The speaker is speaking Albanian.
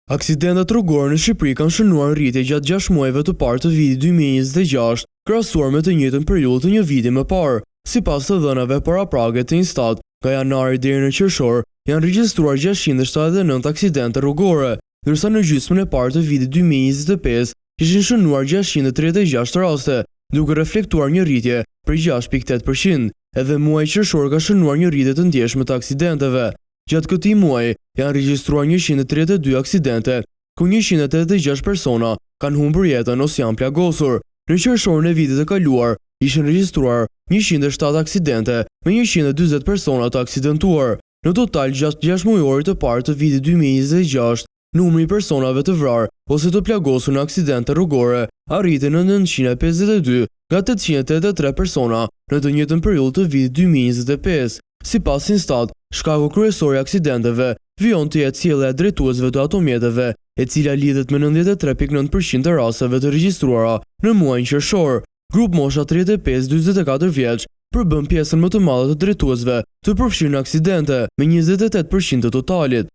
Aksidentet rrugore në Shqipëri kanë shënuar rritje gjatë 6 muajve të parë të vitit 2026, krahasuar me të njëjtën periudhë të një viti më parë. Sipas të dhënave paraprake të Instat, nga janari deri në qershor, janë regjistruar 679 aksidente rrugore, ndërsa në gjysmën e parë të vitit 2025 ishin shënuar 636 raste, duke reflektuar një rritje për 6.8%. Edhe muaji qershor ka shënuar një rritje të ndjeshme të aksidenteve. Gjatë këtij muaji janë regjistruar 132 aksidente, ku 186 persona kanë humbur jetën ose janë plagosur. Në qershorin e vitit të kaluar ishin regjistruar 107 aksidente me 140 persona të aksidentuar. Në total, gjatë 6 muajorit të parë të vitit 2026, numri i personave të vrarë ose të plagosur në aksidente rrugore arriti në 952 nga 883 persona në të njëjtën periudhë të vitit 2025. Sipas Instat, shkaku kryesor i aksidenteve vijon të jetë sjellja e drejtuesve të automjeteve, e cila lidhet me 93.9% të rasteve të regjistruara në muajin qershor. Grup mosha 35-44 vjeç përbën pjesën më të madhe të drejtuesve të përfshirë në aksidente, me 28% të totalit.